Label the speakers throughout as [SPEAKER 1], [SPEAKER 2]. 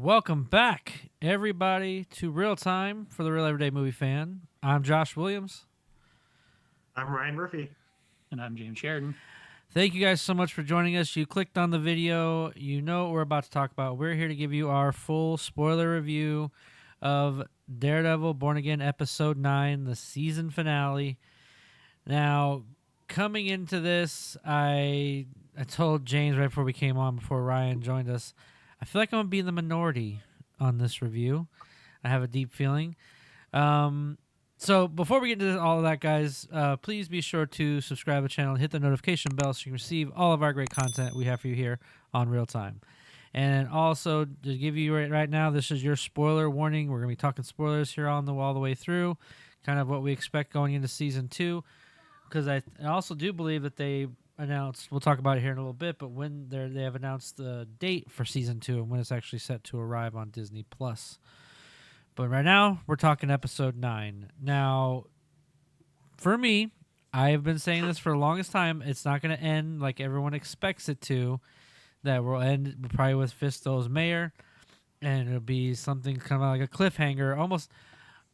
[SPEAKER 1] Welcome back, everybody, to Real Time for the Real Everyday Movie Fan. I'm Josh Williams.
[SPEAKER 2] I'm Ryan Murphy.
[SPEAKER 3] And I'm James Sheridan.
[SPEAKER 1] Thank you guys so much for joining us. You clicked on the video. You know what we're about to talk about. We're here to give you our full spoiler review of Daredevil Born Again Episode 9, the season finale. Now, coming into this, I told James right before we came on, before Ryan joined us, I feel like I'm going to be in the minority on this review. I have a deep feeling. So before we get into all of that, guys, please be sure to subscribe to the channel and hit the notification bell so you can receive all of our great content we have for you here on Real Time. And also, to give you right now, this is your spoiler warning. We're going to be talking spoilers here all the way through, kind of what we expect going into Season 2. Because I also do believe that they announced, we'll talk about it here in a little bit, but when they have announced the date for Season 2 and when it's actually set to arrive on Disney+. But right now, we're talking Episode 9. Now, for me, I have been saying this for the longest time. It's not going to end like everyone expects it to. That will end probably with Fisto's mayor, and it'll be something kind of like a cliffhanger, almost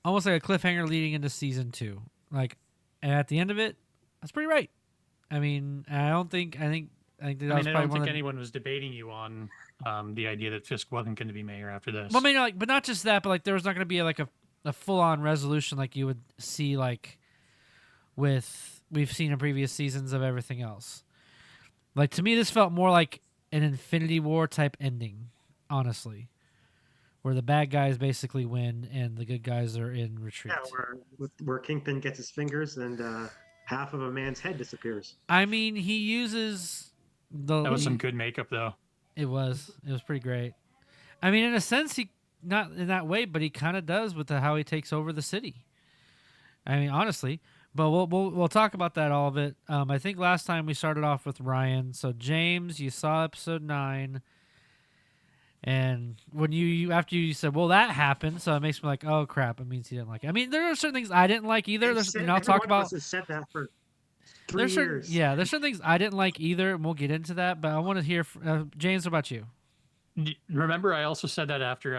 [SPEAKER 1] like a cliffhanger leading into Season 2. Like, and at the end of it, that's pretty right. I mean, I think I don't
[SPEAKER 3] think anyone was debating you on the idea that Fisk wasn't going to be mayor after this.
[SPEAKER 1] Well, I mean, but not just that, but like there was not going to be like a full-on resolution like you would see like we've seen in previous seasons of everything else. Like, to me, this felt more like an Infinity War type ending, honestly, where the bad guys basically win and the good guys are in retreat.
[SPEAKER 2] Yeah, where Kingpin gets his fingers and half of a man's head disappears.
[SPEAKER 1] I mean, he uses
[SPEAKER 3] that was some good makeup, though.
[SPEAKER 1] It was pretty great. I mean, in a sense, he not in that way, but he kind of does with how he takes over the city. I mean, honestly, but we'll talk about that, all of it. I think last time we started off with Ryan. So James, you saw Episode 9, and when after you said, "Well, that happened," so it makes me like, "Oh crap!" It means he didn't like it. I mean, there are certain things I didn't like either. I'll talk about.
[SPEAKER 2] Said that for 3 years.
[SPEAKER 1] There's certain things I didn't like either, and we'll get into that. But I want to hear, James, what about you?
[SPEAKER 3] Remember, I also said that after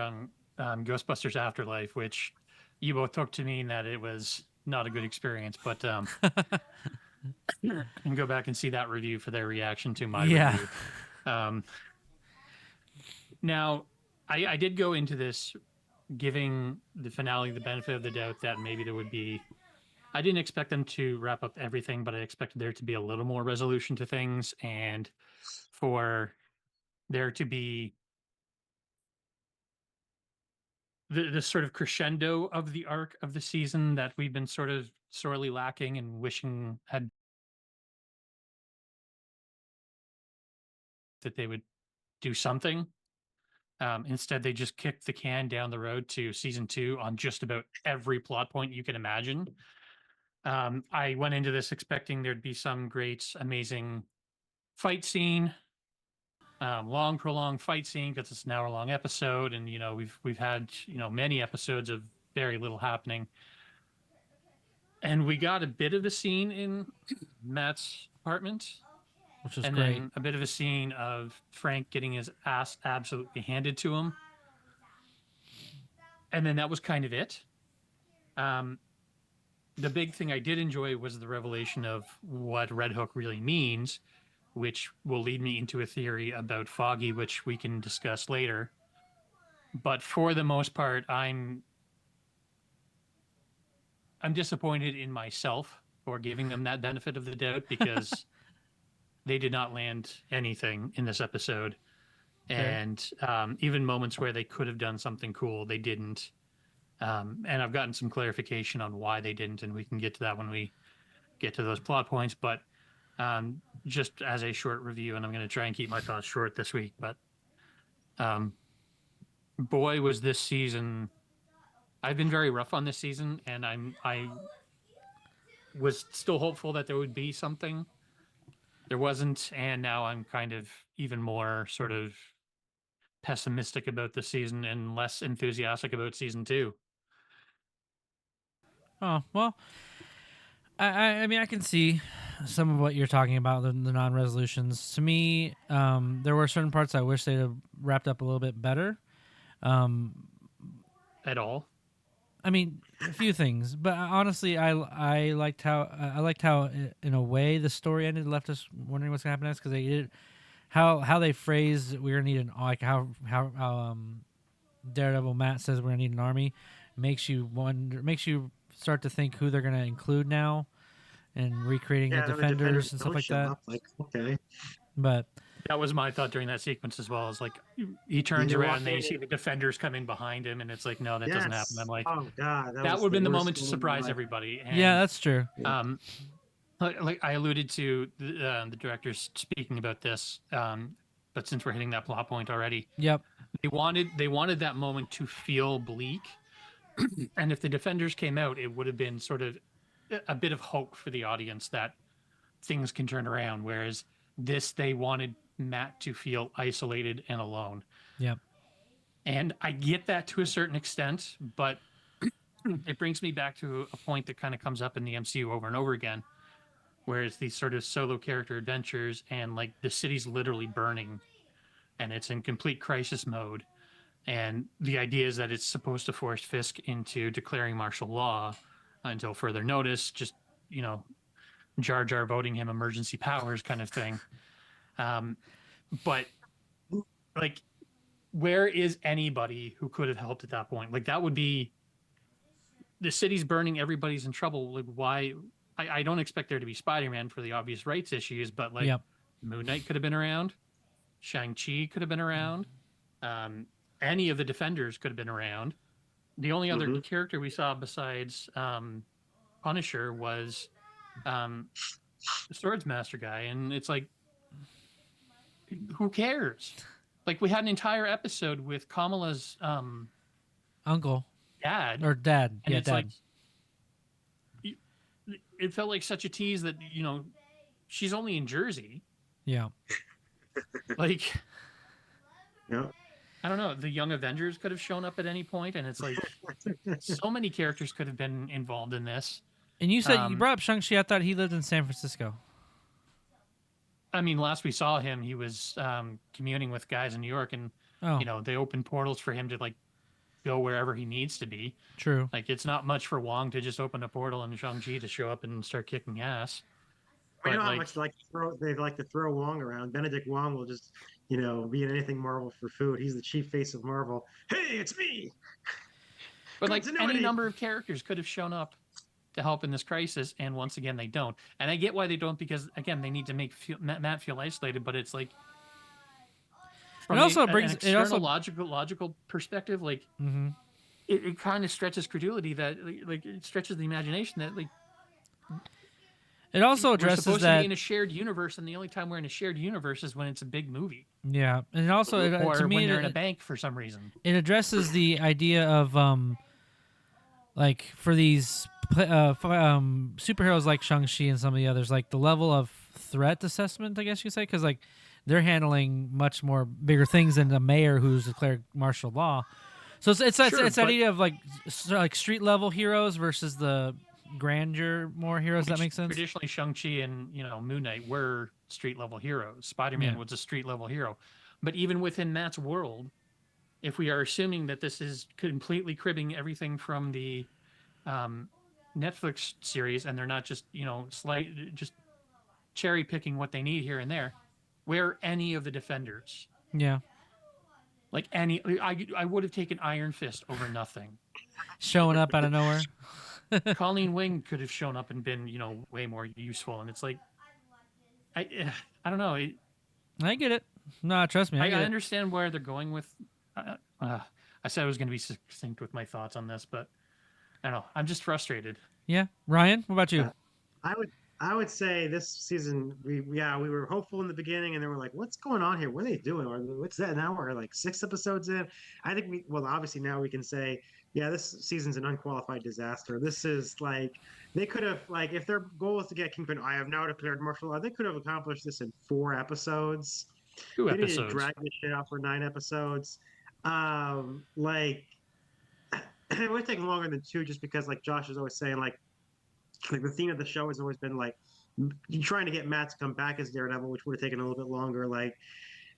[SPEAKER 3] Ghostbusters Afterlife, which you both took to mean that it was not a good experience. But and go back and see that review for their reaction to my review. Now, I did go into this giving the finale the benefit of the doubt that maybe there would be. I didn't expect them to wrap up everything, but I expected there to be a little more resolution to things and for there to be the sort of crescendo of the arc of the season that we've been sort of sorely lacking and wishing had, that they would do something. Instead, they just kicked the can down the road to Season 2 on just about every plot point you can imagine. I went into this expecting there'd be some great, amazing fight scene, long, prolonged fight scene because it's an hour-long episode, and we've had many episodes of very little happening, and we got a bit of a scene in Matt's apartment,
[SPEAKER 1] which is
[SPEAKER 3] and
[SPEAKER 1] great.
[SPEAKER 3] Then a bit of a scene of Frank getting his ass absolutely handed to him, and then that was kind of it. The big thing I did enjoy was the revelation of what Red Hook really means, which will lead me into a theory about Foggy, which we can discuss later. But for the most part, I'm disappointed in myself for giving them that benefit of the doubt because they did not land anything in this episode. Okay. And even moments where they could have done something cool, they didn't. And I've gotten some clarification on why they didn't, and we can get to that when we get to those plot points. But just as a short review, and I'm going to try and keep my thoughts short this week, but boy, was this season. I've been very rough on this season, and I was still hopeful that there would be something. There wasn't, and now I'm kind of even more sort of pessimistic about the season and less enthusiastic about Season 2.
[SPEAKER 1] Oh, well, I mean, I can see some of what you're talking about, the non-resolutions. To me, there were certain parts I wish they'd have wrapped up a little bit better.
[SPEAKER 3] At all.
[SPEAKER 1] I mean, a few things, but honestly, I liked how in a way the story ended, left us wondering what's gonna happen next because they did how they phrased we're gonna need an like how Daredevil Matt says we're gonna need an army makes you start to think who they're gonna include now and recreating the
[SPEAKER 2] Yeah, then the
[SPEAKER 1] defenders and stuff
[SPEAKER 2] don't
[SPEAKER 1] like
[SPEAKER 2] show
[SPEAKER 1] that.
[SPEAKER 2] up. Like, okay,
[SPEAKER 1] But
[SPEAKER 3] That was my thought during that sequence as well. Is like he turns
[SPEAKER 2] they
[SPEAKER 3] around
[SPEAKER 2] walk
[SPEAKER 3] and then
[SPEAKER 2] in
[SPEAKER 3] you see
[SPEAKER 2] and-
[SPEAKER 3] the defenders coming behind him, and it's like, no, that doesn't happen. I'm
[SPEAKER 2] yes.
[SPEAKER 3] like,
[SPEAKER 2] Oh God, that
[SPEAKER 3] that
[SPEAKER 2] was
[SPEAKER 3] would have
[SPEAKER 2] the
[SPEAKER 3] been the
[SPEAKER 2] worst
[SPEAKER 3] moment to
[SPEAKER 2] moment of my
[SPEAKER 3] surprise
[SPEAKER 2] life.
[SPEAKER 3] everybody.
[SPEAKER 1] yeah,
[SPEAKER 3] And
[SPEAKER 1] that's true.
[SPEAKER 3] like I alluded to the directors speaking about this, but since we're hitting that plot point already,
[SPEAKER 1] Yep.
[SPEAKER 3] they wanted that moment to feel bleak, and if the defenders came out, it would have been sort of a bit of hope for the audience that things can turn around. Whereas this, they wanted Matt to feel isolated and alone.
[SPEAKER 1] Yep.
[SPEAKER 3] And I get that to a certain extent, but it brings me back to a point that kind of comes up in the MCU over and over again, where it's these sort of solo character adventures and like the city's literally burning and it's in complete crisis mode. And the idea is that it's supposed to force Fisk into declaring martial law until further notice, just, you know, Jar Jar voting him emergency powers kind of thing. But like, where is anybody who could have helped at that point? Like, that would be the city's burning, everybody's in trouble. Like, why? I don't expect there to be Spider-Man for the obvious rights issues, but like,
[SPEAKER 1] Yep.
[SPEAKER 3] Moon Knight could have been around, Shang-Chi could have been around, any of the Defenders could have been around. The only other character we saw besides Punisher was the Swords Master guy, and it's like, who cares? Like, we had an entire episode with Kamala's
[SPEAKER 1] Uncle
[SPEAKER 3] dad,
[SPEAKER 1] or dad.
[SPEAKER 3] and
[SPEAKER 1] Yeah,
[SPEAKER 3] it's
[SPEAKER 1] dad.
[SPEAKER 3] like, it felt like such a tease that, you know, she's only in Jersey.
[SPEAKER 1] Yeah.
[SPEAKER 3] Like,
[SPEAKER 2] Yeah.
[SPEAKER 3] I don't know. The Young Avengers could have shown up at any point, and it's like so many characters could have been involved in this.
[SPEAKER 1] And you said you brought up Shang-Chi. I thought he lived in San Francisco.
[SPEAKER 3] I mean, last we saw him, he was communing with guys in New York, and you know, they opened portals for him to like go wherever he needs to be.
[SPEAKER 1] True.
[SPEAKER 3] Like, it's not much for Wong to just open a portal and Shang-Chi to show up and start kicking ass.
[SPEAKER 2] We
[SPEAKER 3] But
[SPEAKER 2] know how
[SPEAKER 3] like,
[SPEAKER 2] much they like to throw Wong around. Benedict Wong will just, you know, be in anything Marvel for food. He's the chief face of Marvel. Hey, it's me.
[SPEAKER 3] but like,
[SPEAKER 2] Continuity.
[SPEAKER 3] any number of characters could have shown up to help in this crisis, and once again they don't. And I get why they don't, because again, they need to make Matt feel isolated. But it's like, from
[SPEAKER 1] It also
[SPEAKER 3] an
[SPEAKER 1] brings
[SPEAKER 3] external logical perspective, like,
[SPEAKER 1] Mm-hmm.
[SPEAKER 3] it kind of stretches credulity, that like it stretches the imagination, that like,
[SPEAKER 1] It also
[SPEAKER 3] we're
[SPEAKER 1] addresses
[SPEAKER 3] supposed to
[SPEAKER 1] that.
[SPEAKER 3] be in a shared universe, and the only time we're in a shared universe is when it's a big movie,
[SPEAKER 1] Yeah, and also
[SPEAKER 3] or
[SPEAKER 1] to me
[SPEAKER 3] when they're in a bank for some reason.
[SPEAKER 1] it addresses the idea of like for these superheroes like Shang-Chi and some of the others, like the level of threat assessment, I guess you could say, because like they're handling much more bigger things than the mayor who's declared martial law. So it's that idea of like street level heroes versus the grandeur more heroes. That makes sense.
[SPEAKER 3] Traditionally, Shang-Chi and, you know, Moon Knight were street level heroes. Spider-Man was a street level hero. But even within Matt's world, if we are assuming that this is completely cribbing everything from the Netflix series, and they're not just, you know, just cherry picking what they need here and there, where are any of the Defenders?
[SPEAKER 1] Yeah,
[SPEAKER 3] Like, I would have taken Iron Fist over nothing.
[SPEAKER 1] showing up out of nowhere.
[SPEAKER 3] Colleen Wing could have shown up and been, you know, way more useful. And it's like, I don't know.
[SPEAKER 1] I get it. No, trust me.
[SPEAKER 3] I understand where they're going with. I said I was going to be succinct with my thoughts on this, but I don't know. I'm just frustrated.
[SPEAKER 1] Yeah, Ryan, what about you?
[SPEAKER 2] I would say this season we were hopeful in the beginning, and then we're like, what's going on here? What are they doing? Or what's that? Now we're like 6 episodes in. I think obviously now we can say, yeah, this season's an unqualified disaster. This is like, they could have, like, if their goal is to get Kingpin, I have now declared martial law, they could have accomplished this in 4 episodes.
[SPEAKER 3] 2
[SPEAKER 2] They
[SPEAKER 3] episodes.
[SPEAKER 2] didn't drag this shit out for 9 episodes. Like, it would take longer than 2, just because, like Josh is always saying, like the theme of the show has always been like trying to get Matt to come back as Daredevil, which would have taken a little bit longer, like,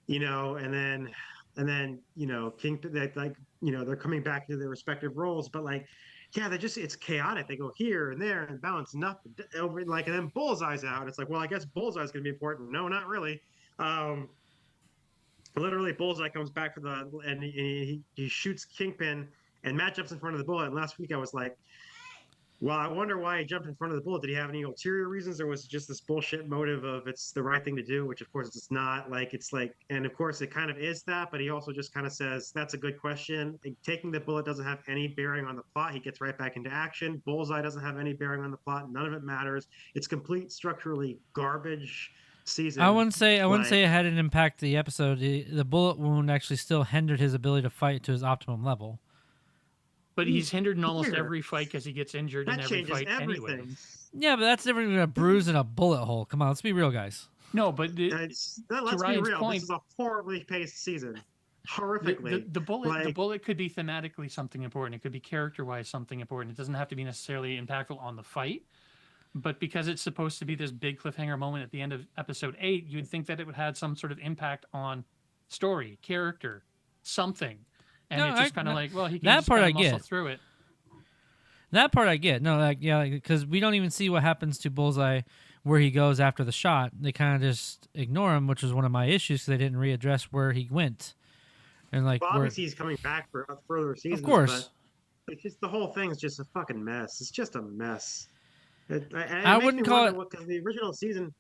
[SPEAKER 2] you know. And then and then King that like they're coming back to their respective roles, but like yeah, it's chaotic. They go here and there and bouncing up over like, and then Bullseye's out. It's like, well, I guess Bullseye's gonna be important. No, not really. Um, Literally, Bullseye comes back for the and he shoots Kingpin, and Matt jumps in front of the bullet. And last week I was like, well, I wonder why he jumped in front of the bullet. Did he have any ulterior reasons, or was it just this bullshit motive of it's the right thing to do? Which, of course, it's not. Like, it's like, and of course, it kind of is that. But he also just kind of says, "That's a good question." Taking the bullet doesn't have any bearing on the plot. He gets right back into action. Bullseye doesn't have any bearing on the plot. None of it matters. It's complete structurally garbage season.
[SPEAKER 1] I wouldn't say it had an impact to the episode. The bullet wound actually still hindered his ability to fight to his optimum level.
[SPEAKER 3] But he's hindered in almost every fight because he gets injured in every fight anyway.
[SPEAKER 1] Yeah, but that's different than a bruise and a bullet hole. Come on, let's be real, guys.
[SPEAKER 3] No, but
[SPEAKER 2] let's be real. Point, this is a horribly paced season. Horrifically.
[SPEAKER 3] The bullet could be thematically something important. It could be character-wise something important. It doesn't have to be necessarily impactful on the fight. But because it's supposed to be this big cliffhanger moment at the end of episode 8, you'd think that it would have some sort of impact on story, character, something. And it's just kind of like, well, he can just kind of muscle through it.
[SPEAKER 1] That part I get. No, because we don't even see what happens to Bullseye where he goes after the shot. They kind of just ignore him, which was one of my issues because they didn't readdress where he went. And like,
[SPEAKER 2] obviously he's coming back for further seasons.
[SPEAKER 1] Of course.
[SPEAKER 2] But it's just the whole thing's just a fucking mess. It's just a mess.
[SPEAKER 1] I wouldn't call it
[SPEAKER 2] because the original season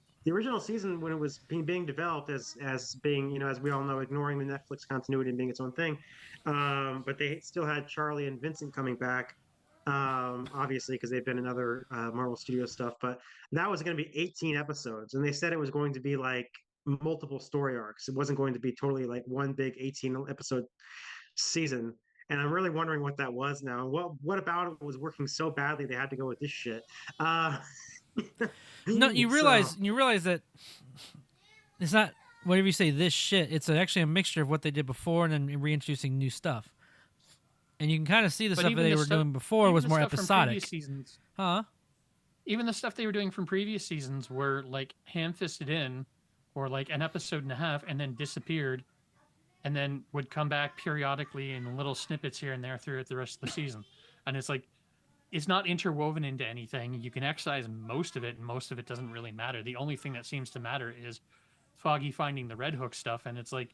[SPEAKER 2] when it was being developed as being as we all know, ignoring the Netflix continuity and being its own thing, but they still had Charlie and Vincent coming back, obviously because they've been in other Marvel Studios stuff. But that was going to be 18 episodes, and they said it was going to be like multiple story arcs. It wasn't going to be totally like one big 18 episode season. And I'm really wondering what that was now. What about it was working so badly they had to go with this shit?
[SPEAKER 1] No, you realize that it's not whatever you say this shit. It's actually a mixture of what they did before and then reintroducing new stuff. And you can kind of see the stuff that they were doing before was more episodic. Huh?
[SPEAKER 3] Even the stuff they were doing from previous seasons were like ham-fisted in, or like an episode and a half, and then disappeared. And then would come back periodically in little snippets here and there throughout the rest of the season. And it's like, it's not interwoven into anything. You can excise most of it, and most of it doesn't really matter. The only thing that seems to matter is Foggy finding the Red Hook stuff. And it's like,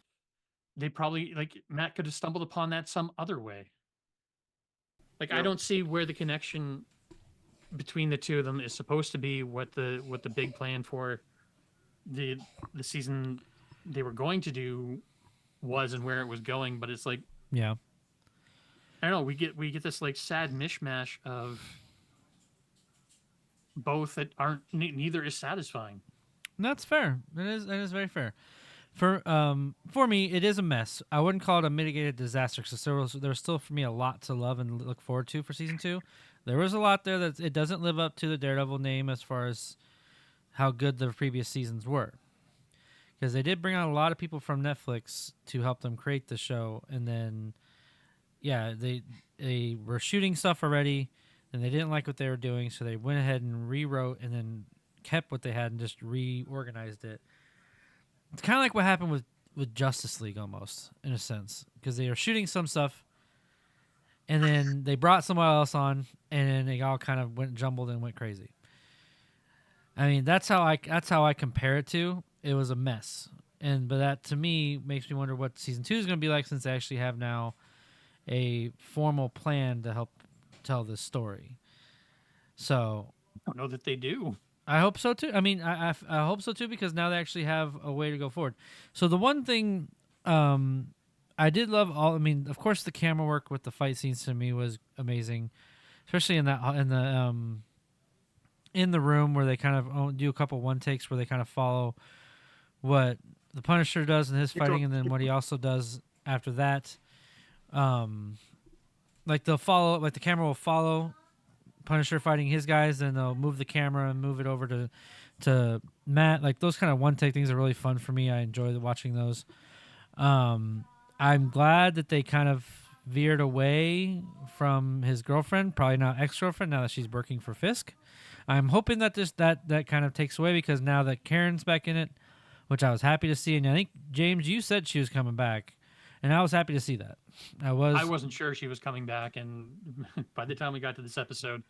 [SPEAKER 3] they probably, like, Matt could have stumbled upon that some other way. Like, I don't see where the connection between the two of them is supposed to be, what the big plan for the season they were going to do was and where it was going. But it's like,
[SPEAKER 1] yeah,
[SPEAKER 3] I don't know, we get this like sad mishmash of both that aren't neither is satisfying.
[SPEAKER 1] And that's fair. It is very fair. For me, it is a mess. I wouldn't call it a mitigated disaster because there's still for me a lot to love and look forward to for season 2. There was a lot there that it doesn't live up to the Daredevil name as far as how good the previous seasons were. Because they did bring on a lot of people from Netflix to help them create the show. And then, yeah, they were shooting stuff already, and they didn't like what they were doing, so they went ahead and rewrote and then kept what they had and just reorganized it. It's kind of like what happened with Justice League almost, in a sense. Because they were shooting some stuff, and then they brought someone else on, and then they all kind of went jumbled and went crazy. I mean, that's how I compare it to. It was a mess, but that to me makes me wonder what season 2 is going to be like, since they actually have now a formal plan to help tell this story. So
[SPEAKER 3] I don't know that they do.
[SPEAKER 1] I hope so too. I mean, I hope so too, because now they actually have a way to go forward. So the one thing I did love I mean, of course, the camera work with the fight scenes to me was amazing, especially in the room where they kind of do a couple one takes where they kind of follow what the Punisher does in his fighting, and then what he also does after that. Like they'll follow, like the camera will follow Punisher fighting his guys, then they'll move the camera and move it over to Matt. Like those kind of one take things are really fun for me. I enjoy watching those. I'm glad that they kind of veered away from his girlfriend, probably not ex-girlfriend, now that she's working for Fisk. I'm hoping that that kind of takes away, because now that Karen's back in it, which I was happy to see, and I think, James, you said she was coming back, and I was happy to see that.
[SPEAKER 3] I wasn't sure she was coming back, and by the time we got to this episode,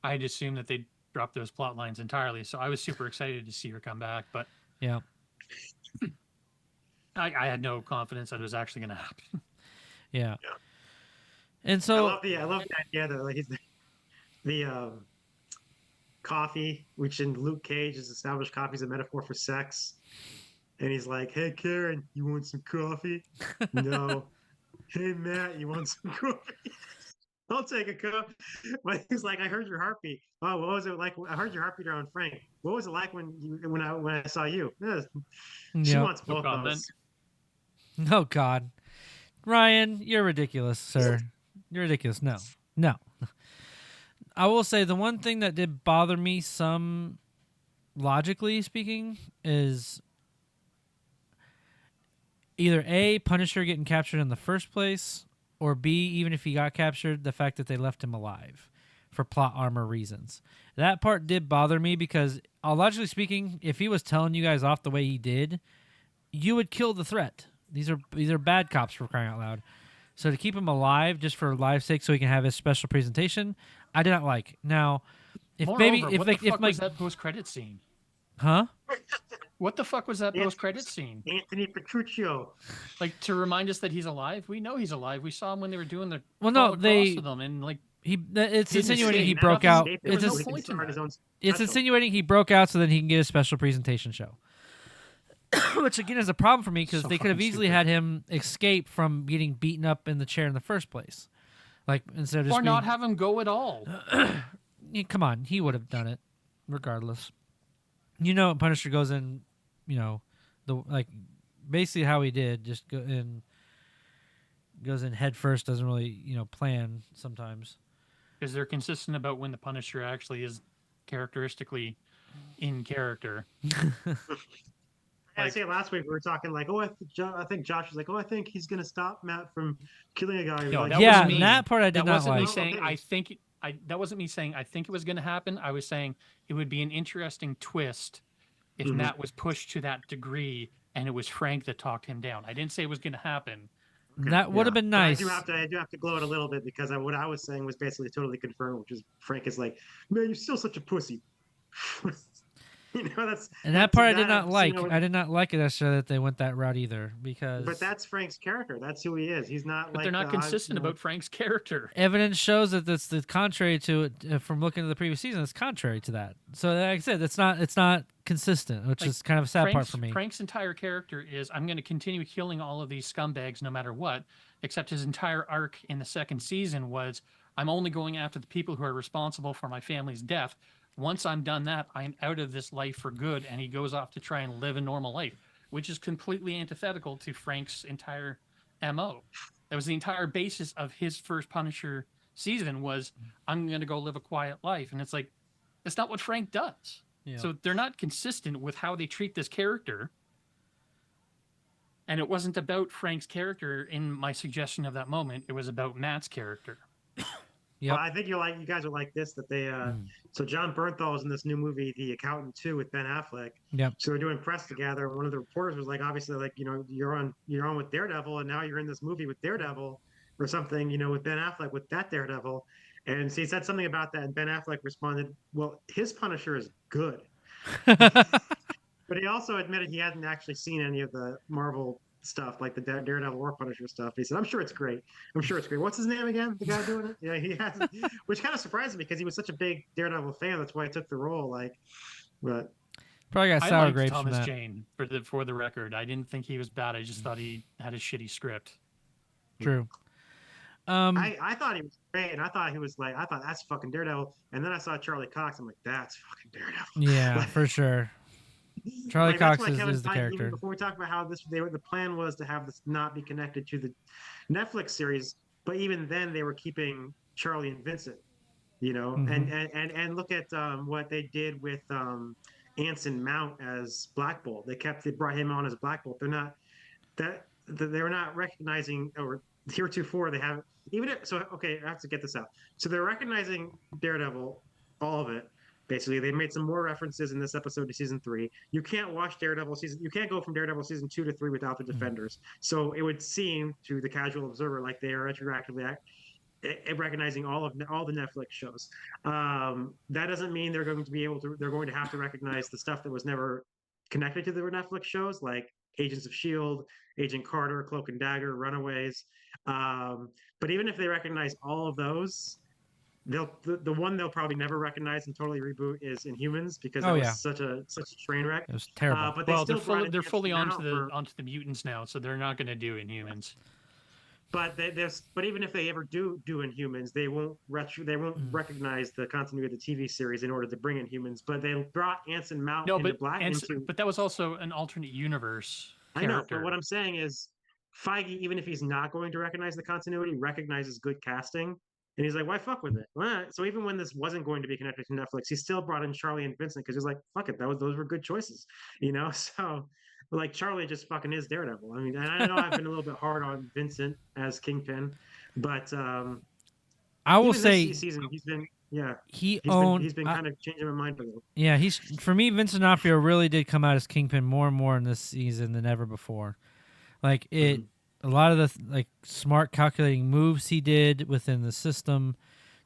[SPEAKER 3] I had assumed that they'd drop those plot lines entirely. So I was super excited to see her come back, but
[SPEAKER 1] yeah,
[SPEAKER 3] I had no confidence that it was actually going to happen.
[SPEAKER 1] yeah. And so
[SPEAKER 2] I love the idea that like the coffee, which in Luke Cage is established coffee is a metaphor for sex. And he's like, "Hey Karen, you want some coffee?" No. "Hey Matt, you want some coffee?" "I'll take a cup." But he's like, "I heard your heartbeat." "Oh, what was it like? I heard your heartbeat around Frank. What was it like when I saw you?" Yeah, she
[SPEAKER 1] Yep.
[SPEAKER 2] wants both
[SPEAKER 3] No
[SPEAKER 2] those.
[SPEAKER 1] Oh God, Ryan, you're ridiculous, sir. You're ridiculous. No. I will say the one thing that did bother me some, logically speaking, is either A, Punisher getting captured in the first place, or B, even if he got captured, the fact that they left him alive for plot armor reasons. That part did bother me because, logically speaking, if he was telling you guys off the way he did, you would kill the threat. These are bad cops, for crying out loud. So to keep him alive just for live's sake, so he can have his special presentation, I did not like. Now, if
[SPEAKER 3] Moreover,
[SPEAKER 1] maybe
[SPEAKER 3] what the fuck was that post-credit scene?
[SPEAKER 1] huh?
[SPEAKER 3] What the fuck was that post-credit scene?
[SPEAKER 2] Anthony Petruccio.
[SPEAKER 3] Like, to remind us that he's alive? We know he's alive. We saw him when they were doing the
[SPEAKER 1] Well,
[SPEAKER 3] crawl
[SPEAKER 1] no,
[SPEAKER 3] across
[SPEAKER 1] they
[SPEAKER 3] with them, and like
[SPEAKER 1] it's
[SPEAKER 3] Didn't
[SPEAKER 1] insinuating he
[SPEAKER 3] escape.
[SPEAKER 1] broke
[SPEAKER 3] Nothing
[SPEAKER 1] out.
[SPEAKER 3] escaped.
[SPEAKER 1] It's
[SPEAKER 3] There was
[SPEAKER 1] just,
[SPEAKER 3] no point in that.
[SPEAKER 1] it's insinuating he broke out so then he can get a special presentation show. Which again is a problem for me because
[SPEAKER 3] So
[SPEAKER 1] they could have
[SPEAKER 3] fucking
[SPEAKER 1] easily
[SPEAKER 3] stupid.
[SPEAKER 1] had him escape from getting beaten up in the chair in the first place. Like instead of just
[SPEAKER 3] or not have him go at all.
[SPEAKER 1] Yeah, come on, he would have done it regardless. You know, Punisher goes in, basically how he did, just goes in head first, doesn't really, plan sometimes.
[SPEAKER 3] Because they're consistent about when the Punisher actually is characteristically in character.
[SPEAKER 2] I say last week we were talking like, oh, I think Josh was like, oh, I think he's gonna stop Matt from killing a guy.
[SPEAKER 3] No,
[SPEAKER 2] Like,
[SPEAKER 3] that
[SPEAKER 1] Yeah,
[SPEAKER 3] wasn't me.
[SPEAKER 1] that part I did
[SPEAKER 3] That
[SPEAKER 1] not
[SPEAKER 3] wasn't me
[SPEAKER 1] like.
[SPEAKER 3] saying
[SPEAKER 2] Okay.
[SPEAKER 3] I think that wasn't me saying I think it was going to happen. I was saying it would be an interesting twist if
[SPEAKER 2] Mhm.
[SPEAKER 3] Matt was pushed to that degree and it was Frank that talked him down. I didn't say it was going to happen.
[SPEAKER 2] Okay,
[SPEAKER 1] That would have been
[SPEAKER 2] But
[SPEAKER 1] nice.
[SPEAKER 2] I do have to gloat a little bit because what I was saying was basically totally confirmed, which is Frank is like, man, you're still such a pussy. That's
[SPEAKER 1] And that part I did not
[SPEAKER 2] I've
[SPEAKER 1] like.
[SPEAKER 2] seen
[SPEAKER 1] I did not like it necessarily that they went that route either, because
[SPEAKER 2] But that's Frank's character. That's who he is. He's not
[SPEAKER 3] But
[SPEAKER 2] like
[SPEAKER 3] they're not consistent about Frank's character.
[SPEAKER 1] evidence shows that that's the contrary to it. From looking at the previous season, it's contrary to that. So, like I said, it's not consistent, which
[SPEAKER 3] Like,
[SPEAKER 1] is kind of a sad part for me.
[SPEAKER 3] Frank's entire character is I'm going to continue killing all of these scumbags no matter what, except his entire arc in the second season was I'm only going after the people who are responsible for my family's death. Once I'm done that, I'm out of this life for good, and he goes off to try and live a normal life, which is completely antithetical to Frank's entire MO. That was the entire basis of his first Punisher season was I'm going to go live a quiet life. And it's like, that's not what Frank does.
[SPEAKER 1] Yeah.
[SPEAKER 3] So they're not consistent with how they treat this character. And it wasn't about Frank's character in my suggestion of that moment. It was about Matt's character.
[SPEAKER 1] Yep.
[SPEAKER 2] Well, I think you guys are like this, that they so John Bernthal is in this new movie, The Accountant 2 with Ben Affleck.
[SPEAKER 1] Yep.
[SPEAKER 2] So they're doing press together. One of the reporters was like, obviously, like, you're on with Daredevil, and now you're in this movie with Daredevil or something, with Ben Affleck with that Daredevil. And so he said something about that, and Ben Affleck responded, well, his Punisher is good. But he also admitted he hadn't actually seen any of the Marvel stuff, like the Daredevil or Punisher stuff. He said, I'm sure it's great. What's his name again? The guy doing it? Yeah, he hasn't, which kind of surprised me because he was such a big Daredevil fan. That's why he took the role. But
[SPEAKER 1] Probably got
[SPEAKER 3] I
[SPEAKER 1] sour
[SPEAKER 3] liked
[SPEAKER 1] grapes
[SPEAKER 3] Thomas
[SPEAKER 1] from that.
[SPEAKER 3] Jane for the record. I didn't think he was bad. I just thought he had a shitty script.
[SPEAKER 1] True.
[SPEAKER 2] I thought he was great, and I thought that's fucking Daredevil. And then I saw Charlie Cox. I'm like, that's fucking Daredevil.
[SPEAKER 1] Yeah, for sure. Charlie
[SPEAKER 2] That's
[SPEAKER 1] Cox
[SPEAKER 2] why Kevin
[SPEAKER 1] is the
[SPEAKER 2] Feige,
[SPEAKER 1] character.
[SPEAKER 2] even before we talk about how the plan was to have this not be connected to the Netflix series, but even then they were keeping Charlie and Vincent, and look at what they did with Anson Mount as Black Bolt. They brought him on as Black Bolt. They're not they're not recognizing, or heretofore they haven't okay, I have to get this out. So they're recognizing Daredevil, all of it, Basically, they made some more references in this episode to season 3. You can't watch Daredevil season. You can't go from Daredevil season 2 to 3 without the Defenders. So it would seem to the casual observer like they are retroactively recognizing all the Netflix shows. That doesn't mean they're going to be able to. They're going to have to recognize the stuff that was never connected to the Netflix shows, like Agents of Shield, Agent Carter, Cloak and Dagger, Runaways. But even if they recognize all of those, the one they'll probably never recognize and totally reboot is Inhumans, because that was such a train wreck.
[SPEAKER 1] It was terrible.
[SPEAKER 2] But they still
[SPEAKER 3] they're fully onto
[SPEAKER 2] the
[SPEAKER 3] onto the mutants now, so they're not going to do Inhumans.
[SPEAKER 2] But even if they ever do Inhumans, they won't recognize the continuity of the TV series in order to bring Inhumans. But they brought Anson Mount into Black.
[SPEAKER 3] But that was also an alternate universe character.
[SPEAKER 2] I know, but what I'm saying is, Feige, even if he's not going to recognize the continuity, recognizes good casting. And he's like, why fuck with it? Well, so even when this wasn't going to be connected to Netflix, he still brought in Charlie and Vincent because he's like, fuck it, those were good choices, you know? So, like, Charlie just fucking is Daredevil. I mean, and I know I've been a little bit hard on Vincent as Kingpin, but
[SPEAKER 1] I will say
[SPEAKER 2] this season he's been
[SPEAKER 1] he's
[SPEAKER 2] been kind of changing my mind a little.
[SPEAKER 1] Yeah, for me, Vincent D'Onofrio really did come out as Kingpin more and more in this season than ever before. Like it. A lot of the smart calculating moves he did within the system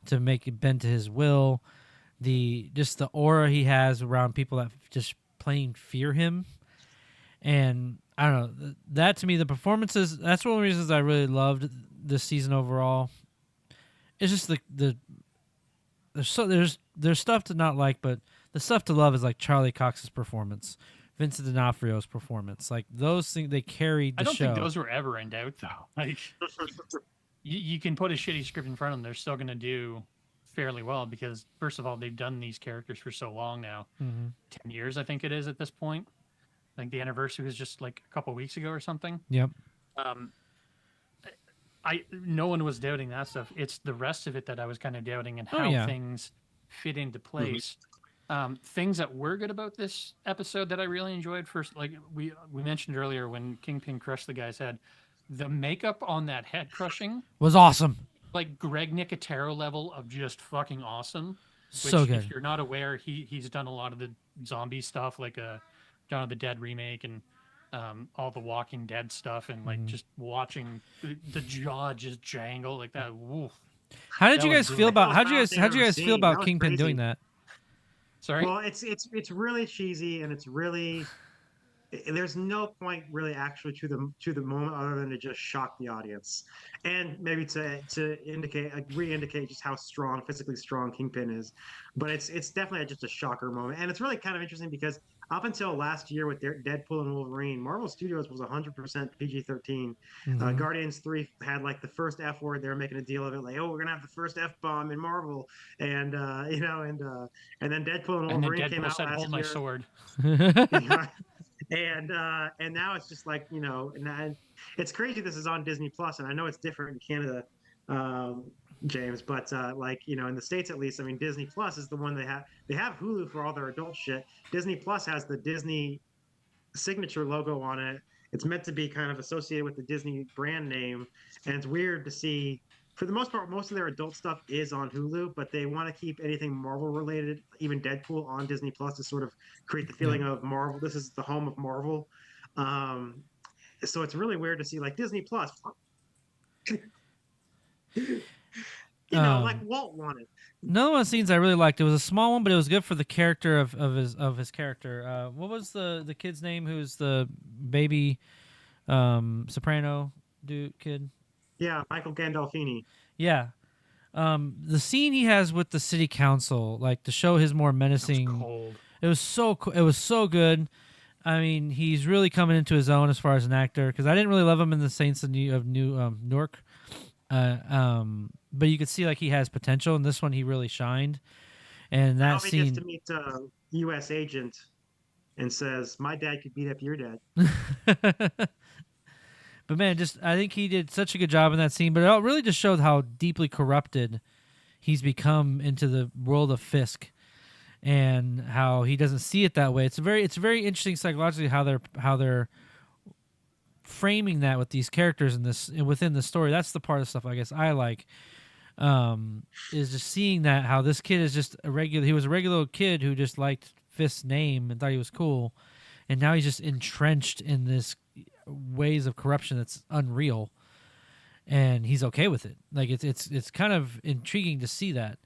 [SPEAKER 1] to make it bend to his will, the aura he has around people that just plain fear him, and I don't know, that to me, the performances, that's one of the reasons I really loved this season overall. It's just there's stuff to not like, but the stuff to love is like Charlie Cox's performance, Vincent D'Onofrio's performance, like those things, they carried the show.
[SPEAKER 3] I don't think those were ever in doubt, though. Like, you can put a shitty script in front of them, they're still going to do fairly well because, first of all, they've done these characters for so long now. 10 years, I think it is at this point. I think the anniversary was just like a couple weeks ago or something.
[SPEAKER 1] Yep.
[SPEAKER 3] No one was doubting that stuff. It's the rest of it that I was kind of doubting, and how things fit into place. Things that were good about this episode that I really enjoyed. First, like we mentioned earlier, when Kingpin crushed the guy's head, the makeup on that head crushing
[SPEAKER 1] was awesome.
[SPEAKER 3] Like Greg Nicotero level of just fucking awesome.
[SPEAKER 1] So good.
[SPEAKER 3] If you're not aware, he's done a lot of the zombie stuff, like Dawn of the Dead remake and all the Walking Dead stuff, and like just watching the jaw just jangle like that. Woof.
[SPEAKER 1] How did you guys feel about Kingpin
[SPEAKER 2] crazy.
[SPEAKER 1] Doing that?
[SPEAKER 3] Sorry.
[SPEAKER 2] Well, it's really cheesy, and it's really, there's no point really actually to the moment other than to just shock the audience, and maybe to re-indicate just how physically strong Kingpin is. But it's definitely just a shocker moment, and it's really kind of interesting because up until last year with Deadpool and Wolverine, Marvel Studios was 100% PG-13. Guardians 3 had like the first F word. They were making a deal of it, like, oh, we're gonna have the first F-bomb in Marvel, and and then Deadpool and Wolverine came out last
[SPEAKER 3] "Hold my sword."
[SPEAKER 2] And now it's just like, and it's crazy. This is on Disney Plus, and I know it's different in Canada, James, but in the States at least, I mean, Disney Plus is the one they have Hulu for all their adult shit. Disney Plus has the Disney signature logo on it. It's meant to be kind of associated with the Disney brand name, and it's weird to see. For the most part, most of their adult stuff is on Hulu, but they want to keep anything Marvel related, even Deadpool, on Disney Plus to sort of create the feeling of Marvel. This is the home of Marvel. So it's really weird to see like Disney Plus. Like Walt wanted.
[SPEAKER 1] Another one of the scenes I really liked. It was a small one, but it was good for the character of his character. What was the kid's name? Who's the baby soprano kid?
[SPEAKER 2] Yeah, Michael Gandolfini.
[SPEAKER 1] Yeah. The scene he has with the city council, like to show his more menacing. It was so cool. It was so good. I mean, he's really coming into his own as far as an actor, because I didn't really love him in the Saints of Newark. But you could see like he has potential. In this one, he really shined. And that scene.
[SPEAKER 2] He gets to meet a U.S. agent and says, "My dad could beat up your dad."
[SPEAKER 1] But man, I think he did such a good job in that scene. But it really just showed how deeply corrupted he's become into the world of Fisk, and how he doesn't see it that way. It's very interesting psychologically how they're framing that with these characters within the story. That's the part of stuff I guess I like. is just seeing that how this kid is just he was a regular kid who just liked Fisk's name and thought he was cool, and now he's just entrenched in this ways of corruption that's unreal, and he's okay with it. Like it's kind of intriguing to see that.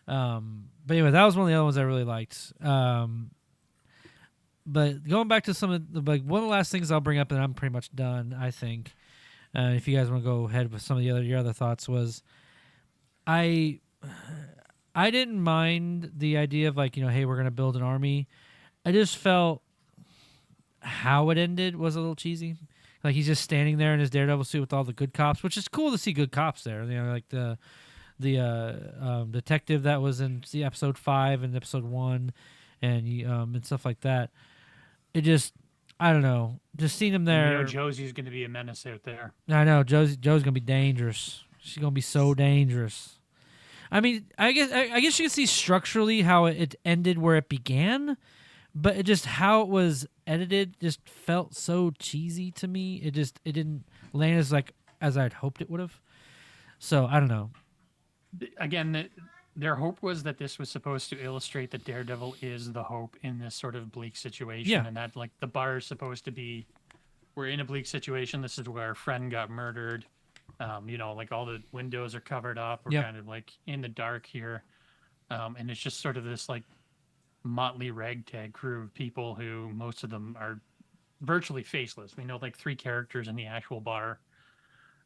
[SPEAKER 1] But anyway, that was one of the other ones I really liked. But going back to some of the, like, one of the last things I'll bring up, and I'm pretty much done, I think. If you guys want to go ahead with some of your other thoughts, was I didn't mind the idea of, like, hey, we're gonna build an army. I just felt how it ended was a little cheesy. Like, he's just standing there in his Daredevil suit with all the good cops, which is cool to see good cops there. Like the detective that was in episode 5 and episode 1, and stuff like that. It just, I don't know, just seeing him there.
[SPEAKER 3] Josie's going to be a menace out there.
[SPEAKER 1] I know Joe's gonna be dangerous. She's gonna be so dangerous. I mean, I guess you can see structurally how it ended where it began, but it just, how it was edited just felt so cheesy to me. It didn't land as I'd hoped it would have. So I don't know.
[SPEAKER 3] Again, their hope was that this was supposed to illustrate that Daredevil is the hope in this sort of bleak situation, and that, like, the bar is supposed to be, we're in a bleak situation. This is where our friend got murdered. Like, all the windows are covered up. We're kind of like in the dark here, and it's just sort of this, like, motley ragtag crew of people who most of them are virtually faceless. We know, like, 3 characters in the actual bar.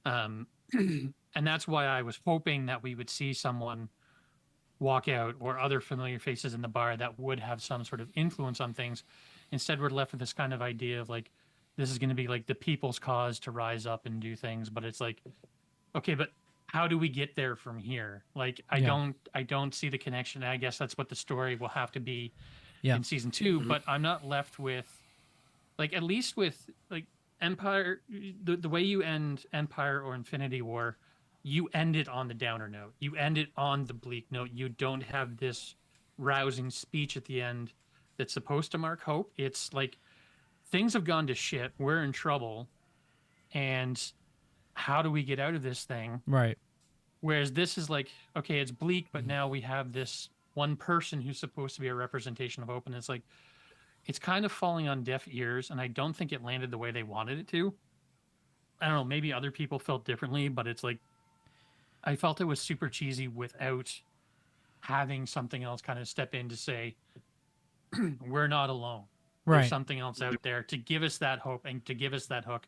[SPEAKER 3] And that's why I was hoping that we would see someone walk out, or other familiar faces in the bar that would have some sort of influence on things. Instead, we're left with this kind of idea of, like, this is going to be like the people's cause to rise up and do things. But it's like, okay, but how do we get there from here? Like, I don't see the connection. I guess that's what the story will have to be in season 2. Mm-hmm. But I'm not left with, like, at least with, like, Empire, the way you end Empire or Infinity War, you end it on the downer note. You end it on the bleak note. You don't have this rousing speech at the end that's supposed to mark hope. It's like, things have gone to shit. We're in trouble. And how do we get out of this thing?
[SPEAKER 1] Right.
[SPEAKER 3] Whereas this is like, okay, it's bleak, but now we have this one person who's supposed to be a representation of hope. And it's like, it's kind of falling on deaf ears. And I don't think it landed the way they wanted it to. I don't know. Maybe other people felt differently, but it's like, I felt it was super cheesy without having something else kind of step in to say, we're not alone.
[SPEAKER 1] Right.
[SPEAKER 3] There's something else out there to give us that hope and to give us that hook.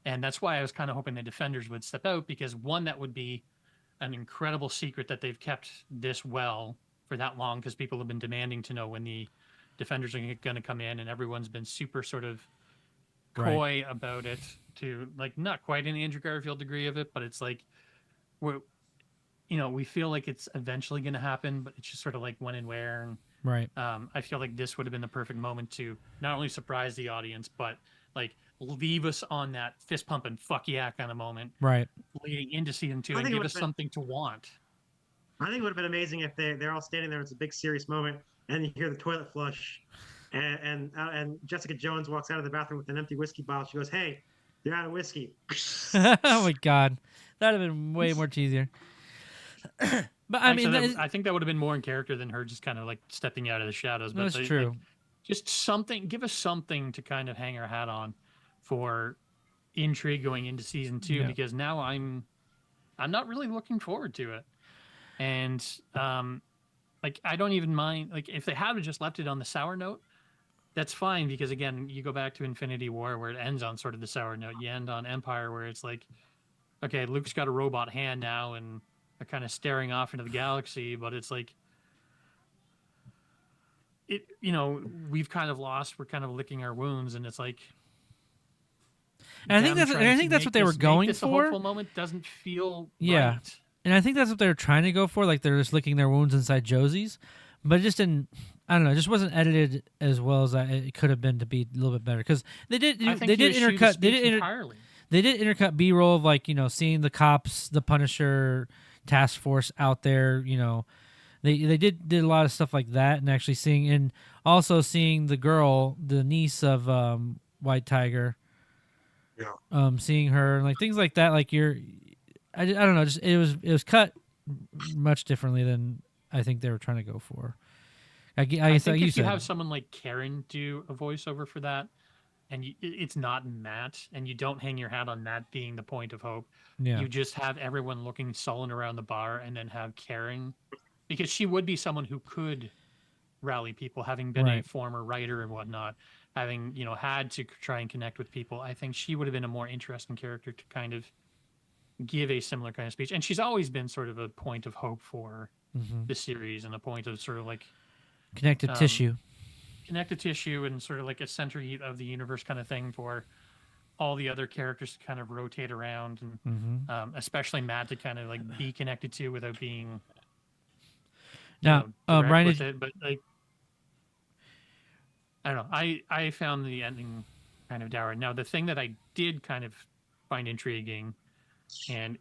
[SPEAKER 3] And that's why I was kind of hoping the Defenders would step out, because one, that would be an incredible secret that they've kept this well for that long, because people have been demanding to know when the Defenders are going to come in, and everyone's been super sort of coy about it, to, like, not quite an Andrew Garfield degree of it, but it's like, we feel like it's eventually going to happen, but it's just sort of like when and where. And
[SPEAKER 1] right.
[SPEAKER 3] I feel like this would have been the perfect moment to not only surprise the audience, but, like, leave us on that fist pumping fuck yeah kind of moment,
[SPEAKER 1] right,
[SPEAKER 3] leading into season 2, and give us something to want.
[SPEAKER 2] I think it would have been amazing if they're all standing there. It's a big serious moment, and you hear the toilet flush, and Jessica Jones walks out of the bathroom with an empty whiskey bottle. She goes, "Hey, you're out of whiskey."
[SPEAKER 1] Oh my god, that'd have been way more cheesier. But I mean,
[SPEAKER 3] I think that would have been more in character than her just kind of, like, stepping out of the shadows. But
[SPEAKER 1] that's true.
[SPEAKER 3] Like, just something, give us something to kind of hang our hat on for intrigue going into season 2, because now I'm not really looking forward to it. And like, I don't even mind, like, if they had just left it on the sour note, that's fine, because again, you go back to Infinity War where it ends on sort of the sour note. You end on Empire where it's like, okay, Luke's got a robot hand now and they're kind of staring off into the galaxy, but it's like, we've kind of lost, we're kind of licking our wounds, and it's like,
[SPEAKER 1] and I think that's what they were going for.
[SPEAKER 3] A hopeful moment doesn't feel right.
[SPEAKER 1] And I think that's what they were trying to go for. Like, they're just licking their wounds inside Josie's, but it just didn't. I don't know. It just wasn't edited as well as it could have been to be a little bit better, because they did intercut. They did intercut B-roll of, like, seeing the cops, the Punisher task force out there. They did a lot of stuff like that, and actually seeing the girl, the niece of White Tiger. Yeah. Seeing her and, like, things like that. Like, I don't know. Just it was cut much differently than I think they were trying to go for. I
[SPEAKER 3] I
[SPEAKER 1] guess
[SPEAKER 3] think
[SPEAKER 1] like you
[SPEAKER 3] if you
[SPEAKER 1] said.
[SPEAKER 3] have someone like Karen do a voiceover for that, and it's not Matt, and you don't hang your hat on Matt being the point of hope,
[SPEAKER 1] Yeah.
[SPEAKER 3] you just have everyone looking sullen around the bar, and then have Karen, because she would be someone who could rally people, having been a
[SPEAKER 1] Right.
[SPEAKER 3] former writer and whatnot, having had to try and connect with people. I think she would have been a more interesting character to kind of give a similar kind of speech. And she's always been sort of a point of hope for
[SPEAKER 1] Mm-hmm.
[SPEAKER 3] the series, and a point of sort of like
[SPEAKER 1] Connective tissue.
[SPEAKER 3] connective tissue, and sort of like a center of the universe kind of thing for all the other characters to kind of rotate around, and
[SPEAKER 1] Mm-hmm.
[SPEAKER 3] especially Matt to kind of like be connected to without being
[SPEAKER 1] Now,
[SPEAKER 3] direct
[SPEAKER 1] Ryan,
[SPEAKER 3] with it. But like, I don't know. I found the ending kind of dour. Now, the thing that I did kind of find intriguing, and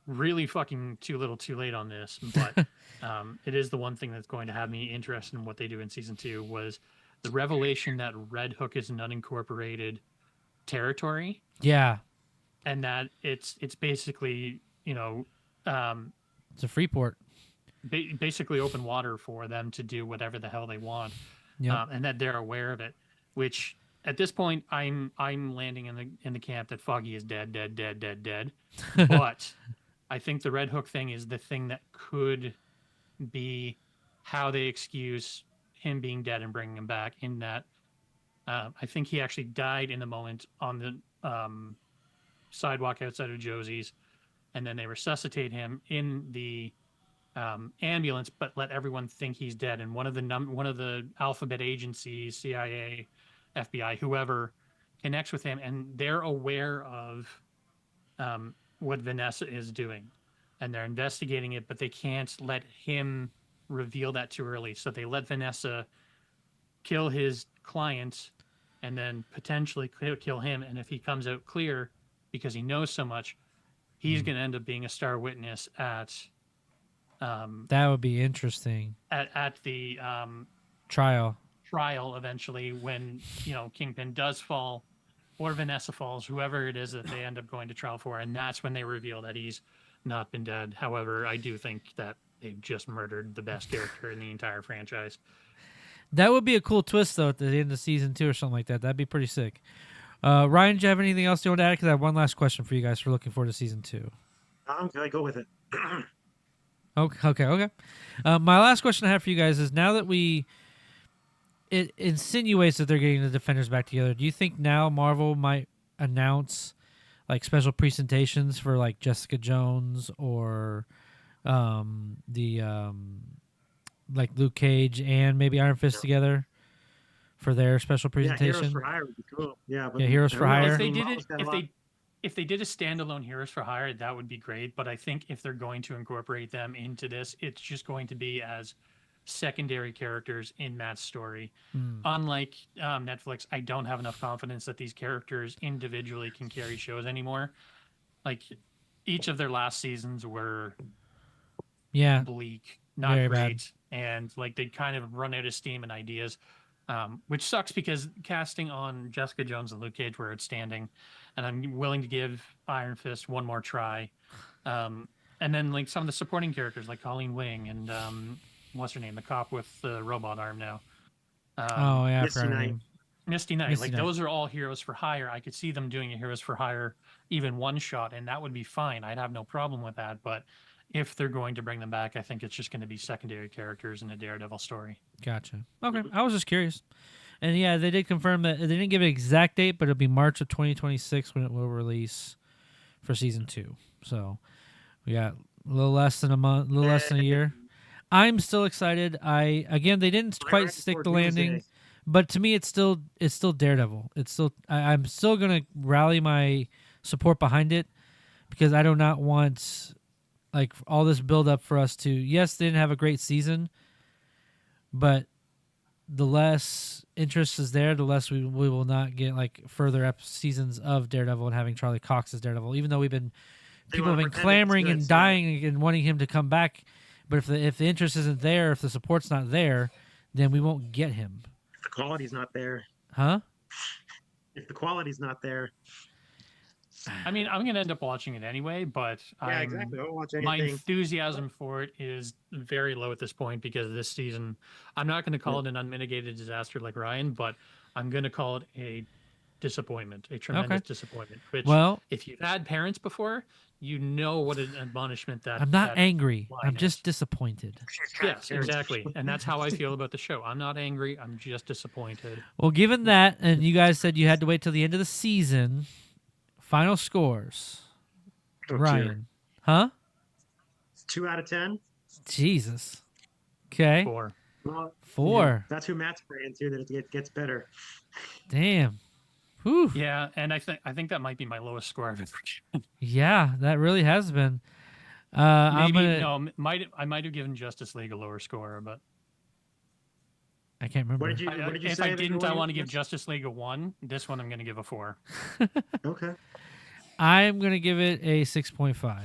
[SPEAKER 3] really fucking too little too late on this, but it is the one thing that's going to have me interested in what they do in season 2, was the revelation that Red Hook is an unincorporated territory,
[SPEAKER 1] yeah,
[SPEAKER 3] and that it's basically
[SPEAKER 1] it's a free port.
[SPEAKER 3] basically open water for them to do whatever the hell they want,
[SPEAKER 1] Yep.
[SPEAKER 3] and that they're aware of it. Which at this point, I'm landing in the camp that Foggy is dead, dead, dead, dead, dead. But I think the Red Hook thing is the thing that could be how they excuse him being dead and bringing him back. In that, I think he actually died in the moment on the sidewalk outside of Josie's, and then they resuscitate him in the ambulance, but let everyone think he's dead. And one of the alphabet agencies, CIA, FBI, whoever, connects with him, and they're aware of what Vanessa is doing, and they're investigating it, but they can't let him reveal that too early. So they let Vanessa kill his client, and then potentially kill him. And if he comes out clear, because he knows so much, he's going to end up being a star witness at
[SPEAKER 1] That would be interesting.
[SPEAKER 3] at the
[SPEAKER 1] Trial.
[SPEAKER 3] eventually, when Kingpin does fall, or Vanessa falls, whoever it is that they end up going to trial for, and that's when they reveal that he's not been dead. However, I do think that they've just murdered the best character in the entire franchise.
[SPEAKER 1] That would be a cool twist, though, at the end of season 2 or something like that. That'd be pretty sick. Ryan, do you have anything else you want to add? Because I have one last question for you guys for looking forward to season 2.
[SPEAKER 2] I'm gonna go with it.
[SPEAKER 1] Okay. My last question I have for you guys is, now that it insinuates that they're getting the Defenders back together, do you think now Marvel might announce like special presentations for like Jessica Jones or like Luke Cage and maybe Iron Fist together for their special
[SPEAKER 2] Yeah,
[SPEAKER 1] presentation?
[SPEAKER 2] Heroes for Hire would be cool. Yeah, but
[SPEAKER 1] Yeah, Heroes for
[SPEAKER 2] who knows?
[SPEAKER 1] Hire.
[SPEAKER 3] If
[SPEAKER 2] I
[SPEAKER 3] they
[SPEAKER 2] mean,
[SPEAKER 3] did it,
[SPEAKER 2] Marvel's got a lot-
[SPEAKER 3] if they did a standalone Heroes for Hire, that would be great. But I think if they're going to incorporate them into this, it's just going to be as secondary characters in Matt's story. Unlike Netflix, I don't have enough confidence that these characters individually can carry shows anymore. Like, each of their last seasons were bleak, not
[SPEAKER 1] Very
[SPEAKER 3] great, and like they'd kind of run out of steam and ideas. Which sucks, because casting on Jessica Jones and Luke Cage were outstanding, and I'm willing to give Iron Fist one more try. And then like some of the supporting characters like Colleen Wing and what's her name, the cop with the robot arm now.
[SPEAKER 1] I
[SPEAKER 2] Misty
[SPEAKER 1] forgot her
[SPEAKER 2] Knight.
[SPEAKER 1] name.
[SPEAKER 3] Misty Knight.
[SPEAKER 1] Misty
[SPEAKER 3] Like
[SPEAKER 1] Knight.
[SPEAKER 3] those are all Heroes for Hire. I could see them doing a Heroes for Hire, even one shot, and that would be fine. I'd have no problem with that. But if they're going to bring them back, I think it's just going to be secondary characters in a Daredevil story.
[SPEAKER 1] Gotcha. Okay, I was just curious. And yeah, they did confirm that they didn't give an exact date, but it'll be March of 2026 when it will release for season 2. So we got a little less than a month, a little less than a year. I'm still excited. They didn't quite stick the landing, but to me, it's still Daredevil. It's still I'm still gonna rally my support behind it, because I do not want like all this build up for us to. Yes, they didn't have a great season, but the less interest is there, the less we will not get like further seasons of Daredevil and having Charlie Cox as Daredevil. Even though people have been clamoring and dying and wanting him to come back, but if the interest isn't there, if the support's not there, then we won't get him.
[SPEAKER 2] If the quality's not there.
[SPEAKER 1] Huh?
[SPEAKER 2] If the quality's not there.
[SPEAKER 3] I mean, I'm gonna end up watching it anyway, but
[SPEAKER 2] Yeah, exactly. I don't watch
[SPEAKER 3] my
[SPEAKER 2] anything.
[SPEAKER 3] enthusiasm for it is very low at this point because this season, I'm not going to call it an unmitigated disaster like Ryan, but I'm going to call it a disappointment, a tremendous disappointment. Which,
[SPEAKER 1] Well,
[SPEAKER 3] if you've had parents before, you know what an admonishment that
[SPEAKER 1] I'm not
[SPEAKER 3] that
[SPEAKER 1] angry.
[SPEAKER 3] line
[SPEAKER 1] I'm just
[SPEAKER 3] is.
[SPEAKER 1] disappointed.
[SPEAKER 3] Yes, exactly, and that's how I feel about the show. I'm not angry. I'm just disappointed.
[SPEAKER 1] Well, given that, and you guys said you had to wait till the end of the season, final scores.
[SPEAKER 2] Oh, dear.
[SPEAKER 1] Ryan. Huh?
[SPEAKER 2] 2 out of 10.
[SPEAKER 1] Jesus. Okay.
[SPEAKER 3] 4.
[SPEAKER 2] Well,
[SPEAKER 1] 4.
[SPEAKER 2] that's who Matt's praying to, that it gets better.
[SPEAKER 1] Damn. Whew.
[SPEAKER 3] Yeah, and I think that might be my lowest score I've ever given.
[SPEAKER 1] Yeah, that really has been.
[SPEAKER 3] Maybe
[SPEAKER 1] I'm gonna,
[SPEAKER 3] no, I might have given Justice League a lower score, but
[SPEAKER 1] I can't remember.
[SPEAKER 2] What did you
[SPEAKER 3] if
[SPEAKER 2] say?
[SPEAKER 3] I didn't, I want to give
[SPEAKER 2] Yes?
[SPEAKER 3] Justice League a 1. This one I'm going to give a 4.
[SPEAKER 2] Okay.
[SPEAKER 1] I'm gonna give it a 6.5.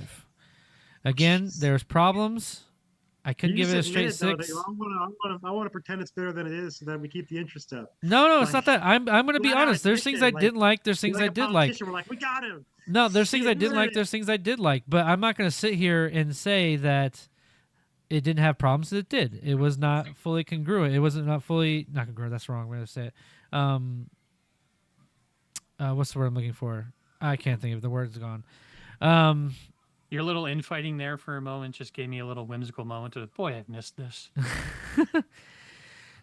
[SPEAKER 1] Again, there's problems. I couldn't give it a straight 6.
[SPEAKER 2] I want to pretend it's better than it is, so that we keep the interest up.
[SPEAKER 1] No, it's
[SPEAKER 2] Like,
[SPEAKER 1] not that. I'm gonna be
[SPEAKER 2] flat out
[SPEAKER 1] honest. There's things I
[SPEAKER 2] admission,
[SPEAKER 1] didn't like. There's things
[SPEAKER 2] Like
[SPEAKER 1] I
[SPEAKER 2] a
[SPEAKER 1] did like.
[SPEAKER 2] politician, we're like, we got him.
[SPEAKER 1] No, there's things I
[SPEAKER 2] Shit,
[SPEAKER 1] didn't like.
[SPEAKER 2] right.
[SPEAKER 1] There's things I did like. But I'm not gonna sit here and say that it didn't have problems. It did. It was not fully congruent. It wasn't not fully not congruent. That's the wrong way to say it. What's the word I'm looking for? I can't think of it. The word's gone.
[SPEAKER 3] Your little infighting there for a moment just gave me a little whimsical moment of, boy, I've missed this.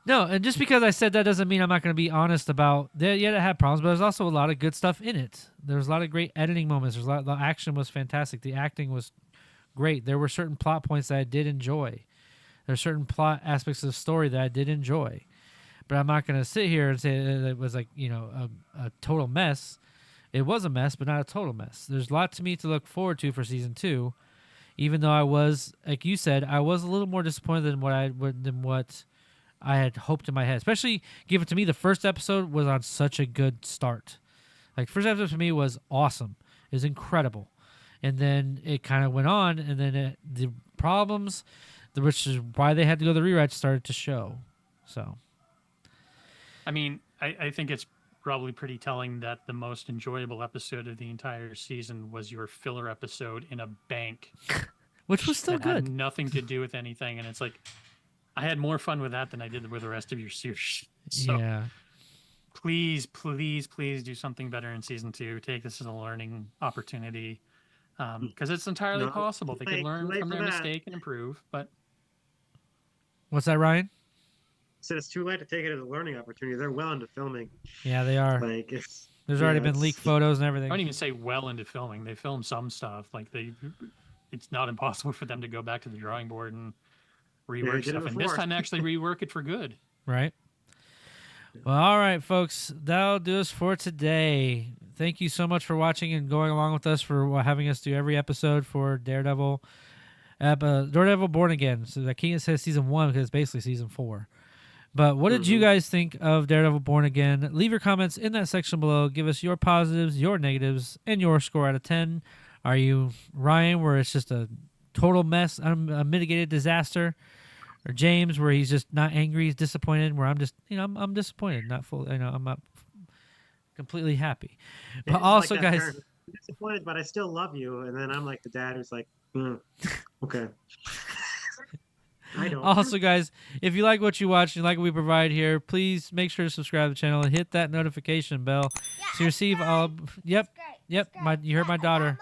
[SPEAKER 1] No, and just because I said that doesn't mean I'm not going to be honest about that. Yeah, it had problems, but there's also a lot of good stuff in it. There's a lot of great editing moments. There's a lot. The action was fantastic. The acting was great. There were certain plot points that I did enjoy. There's certain plot aspects of the story that I did enjoy. But I'm not going to sit here and say that it was like, a total mess. It was a mess, but not a total mess. There's a lot to me to look forward to for season 2, even though I was, like you said, I was a little more disappointed than what I had hoped in my head. Especially, give it to me, the first episode was on such a good start. Like, first episode to me was awesome. It was incredible. And then it kind of went on, and then the problems, which is why they had to go the rewrite, started to show. So,
[SPEAKER 3] I mean, I think it's probably pretty telling that the most enjoyable episode of the entire season was your filler episode in a bank,
[SPEAKER 1] which was still
[SPEAKER 3] that
[SPEAKER 1] good.
[SPEAKER 3] had nothing to do with anything, and it's like I had more fun with that than I did with the rest of your series. So
[SPEAKER 1] Yeah.
[SPEAKER 3] please do something better in season 2. Take this as a learning opportunity, because it's entirely
[SPEAKER 2] No,
[SPEAKER 3] possible they could
[SPEAKER 2] too
[SPEAKER 3] learn
[SPEAKER 2] late
[SPEAKER 3] from
[SPEAKER 2] for
[SPEAKER 3] their
[SPEAKER 2] that.
[SPEAKER 3] mistake and improve. But
[SPEAKER 1] What's that, Ryan?
[SPEAKER 2] Said it's too late to take it as a learning opportunity. They're well into filming.
[SPEAKER 1] Yeah, they are.
[SPEAKER 2] Like, it's
[SPEAKER 1] There's already been leaked photos and
[SPEAKER 3] I
[SPEAKER 1] everything.
[SPEAKER 3] don't even say well into filming. They filmed some stuff. Like it's not impossible for them to go back to the drawing board and rework
[SPEAKER 2] did it
[SPEAKER 3] stuff, and this
[SPEAKER 2] before.
[SPEAKER 3] time actually rework it for good.
[SPEAKER 1] Right. Well, all right, folks. That'll do us for today. Thank you so much for watching and going along with us, for having us do every episode for Daredevil. Daredevil Born Again. So I can't say season 1 because it's basically season 4. But what did you guys think of Daredevil Born Again? Leave your comments in that section below. Give us your positives, your negatives, and your score out of 10. Are you Ryan, where it's just a total mess, a mitigated disaster? Or James, where he's just not angry, he's disappointed, where I'm just, I'm disappointed, not full, I'm not completely happy. But
[SPEAKER 2] It's
[SPEAKER 1] also,
[SPEAKER 2] like that
[SPEAKER 1] guys,
[SPEAKER 2] parent, I'm disappointed, but I still love you. And then I'm like the dad who's like, okay. I don't.
[SPEAKER 1] Also, guys, if you like what you watch, you like what we provide here, please make sure to subscribe to the channel and hit that notification bell to receive all. Yep. You heard my daughter.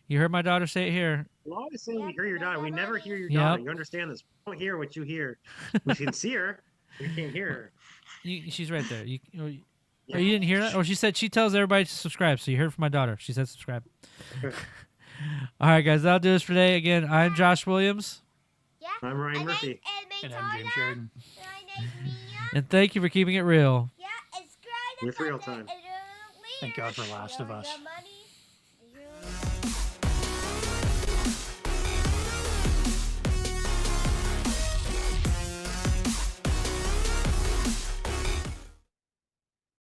[SPEAKER 1] You heard my daughter say it here.
[SPEAKER 2] We always say we hear your daughter. We never hear your daughter. You understand this? We don't hear what you hear. We can see her. We can't hear her.
[SPEAKER 1] She's right there. You didn't hear that? Or she said she tells everybody to subscribe. So you heard from my daughter. She said subscribe. All right, guys. That'll do us for today. Again, I'm Josh Williams.
[SPEAKER 2] I'm Ryan Murphy.
[SPEAKER 3] And I'm James Sheridan.
[SPEAKER 1] And thank you for keeping it real.
[SPEAKER 2] With real time.
[SPEAKER 3] Thank God for Last of Us.